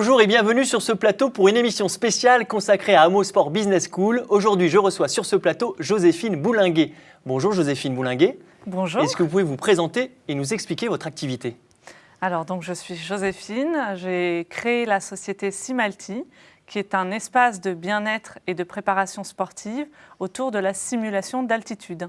Bonjour et bienvenue sur ce plateau pour une émission spéciale consacrée à Amo Sport Business School. Aujourd'hui, je reçois sur ce plateau Joséphine Boulinguet. Bonjour Joséphine Boulinguet. Bonjour. Est-ce que vous pouvez vous présenter et nous expliquer votre activité ? Alors, donc, je suis Joséphine. J'ai créé la société Simalti, qui est un espace de bien-être et de préparation sportive autour de la simulation d'altitude.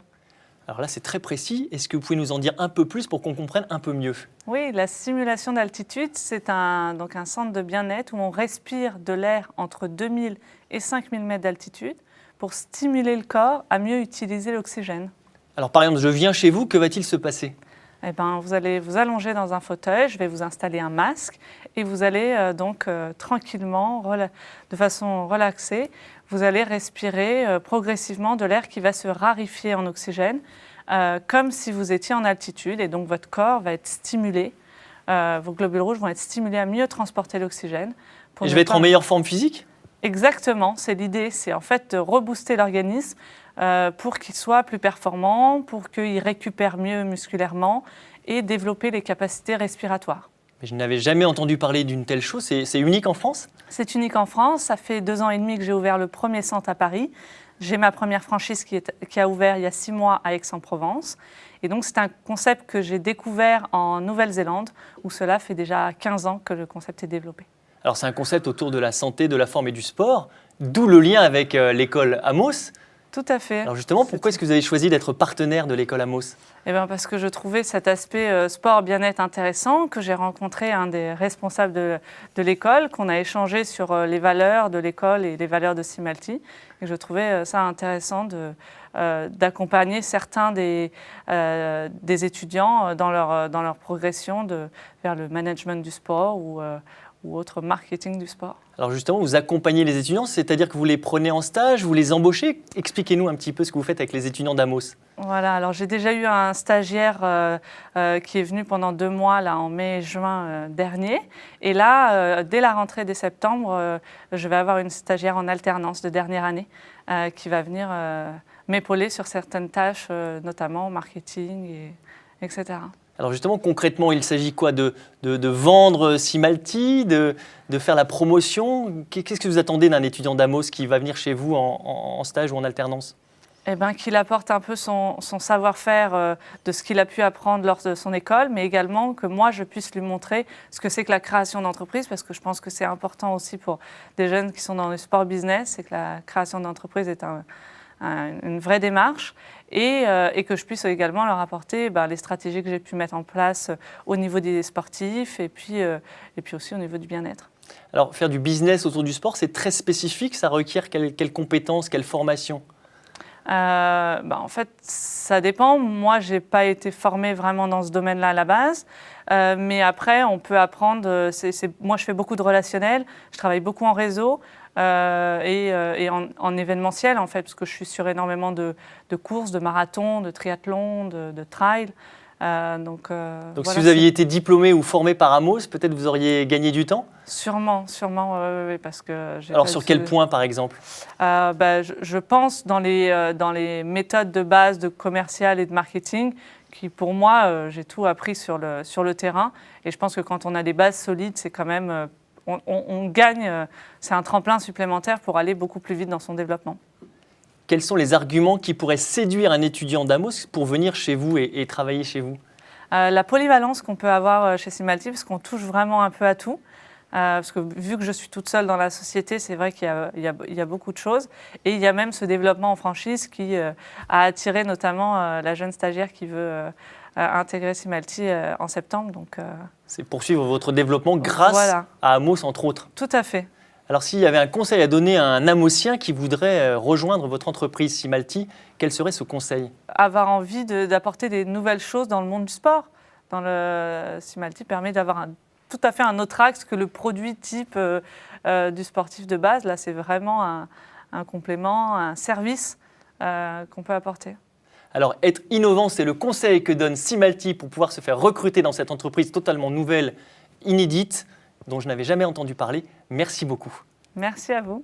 Alors là, c'est très précis. Est-ce que vous pouvez nous en dire un peu plus pour qu'on comprenne un peu mieux ? Oui, la simulation d'altitude, c'est un centre de bien-être où on respire de l'air entre 2000 et 5000 mètres d'altitude pour stimuler le corps à mieux utiliser l'oxygène. Alors par exemple, je viens chez vous, que va-t-il se passer ? Eh ben, vous allez vous allonger dans un fauteuil, je vais vous installer un masque et vous allez tranquillement, de façon relaxée, vous allez respirer progressivement de l'air qui va se raréfier en oxygène, comme si vous étiez en altitude, et donc votre corps va être stimulé, vos globules rouges vont être stimulés à mieux transporter l'oxygène. Et je vais être en meilleure forme physique ? Exactement, c'est l'idée, c'est en fait de rebooster l'organisme pour qu'il soit plus performant, pour qu'il récupère mieux musculairement et développer les capacités respiratoires. Mais je n'avais jamais entendu parler d'une telle chose, c'est unique en France ? C'est unique en France, ça fait 2 ans et demi que j'ai ouvert le premier centre à Paris. J'ai ma première franchise qui a ouvert il y a 6 mois à Aix-en-Provence. Et donc c'est un concept que j'ai découvert en Nouvelle-Zélande, où cela fait déjà 15 ans que le concept est développé. Alors c'est un concept autour de la santé, de la forme et du sport, d'où le lien avec l'école Amos. Tout à fait. Alors justement, pourquoi est-ce que vous avez choisi d'être partenaire de l'école Amos ? Eh bien parce que je trouvais cet aspect sport bien-être intéressant, que j'ai rencontré un des responsables de l'école, qu'on a échangé sur les valeurs de l'école et les valeurs de Simalti. Et je trouvais ça intéressant d'accompagner certains des étudiants dans leur progression vers le management du sport ou autre marketing du sport. Alors justement, vous accompagnez les étudiants, c'est-à-dire que vous les prenez en stage, vous les embauchez. Expliquez-nous un petit peu ce que vous faites avec les étudiants d'Amos. Voilà, alors j'ai déjà eu un stagiaire qui est venu pendant 2 mois là, en mai-juin dernier. Et là, dès la rentrée dès septembre, je vais avoir une stagiaire en alternance de dernière année qui va venir m'épauler sur certaines tâches, notamment marketing, etc. Alors justement, concrètement, il s'agit quoi de vendre Simalti, de faire la promotion ? Qu'est-ce que vous attendez d'un étudiant d'Amos qui va venir chez vous en stage ou en alternance ? Eh ben, qu'il apporte un peu son savoir-faire de ce qu'il a pu apprendre lors de son école, mais également que moi, je puisse lui montrer ce que c'est que la création d'entreprise, parce que je pense que c'est important aussi pour des jeunes qui sont dans le sport business, c'est que la création d'entreprise est une vraie démarche et que je puisse également leur apporter les stratégies que j'ai pu mettre en place au niveau des sportifs et puis aussi au niveau du bien-être. Alors, faire du business autour du sport, c'est très spécifique, ça requiert quelles compétences, quelle formation ? En fait, ça dépend. Moi, je n'ai pas été formée vraiment dans ce domaine-là à la base. Mais après, on peut apprendre. Moi, je fais beaucoup de relationnel. Je travaille beaucoup en réseau et en événementiel, en fait, parce que je suis sur énormément de courses, de marathons, de triathlons, de trail. Donc voilà, si vous aviez été diplômé ou formé par Amos, peut-être vous auriez gagné du temps ? Sûrement, oui, parce que j'ai. Alors sur quel point, par exemple ? Je pense dans les méthodes de base de commercial et de marketing, qui pour moi, j'ai tout appris sur le terrain. Et je pense que quand on a des bases solides, c'est quand même, on gagne, c'est un tremplin supplémentaire pour aller beaucoup plus vite dans son développement. Quels sont les arguments qui pourraient séduire un étudiant d'Amos pour venir chez vous et travailler chez vous ? La polyvalence qu'on peut avoir chez Simalti, parce qu'on touche vraiment un peu à tout. Parce que vu que je suis toute seule dans la société, c'est vrai qu'il y a beaucoup de choses. Et il y a même ce développement en franchise qui a attiré notamment la jeune stagiaire qui veut intégrer Simalti en septembre. C'est poursuivre votre développement grâce à Amos, entre autres. Tout à fait. Alors s'il y avait un conseil à donner à un Amosien qui voudrait rejoindre votre entreprise Simalti, quel serait ce conseil ? Avoir envie d'apporter des nouvelles choses dans le monde du sport. Simalti permet d'avoir tout à fait un autre axe que le produit type du sportif de base. Là, c'est vraiment un complément, un service qu'on peut apporter. Alors, être innovant, c'est le conseil que donne Simalti pour pouvoir se faire recruter dans cette entreprise totalement nouvelle, inédite, dont je n'avais jamais entendu parler. Merci beaucoup. Merci à vous.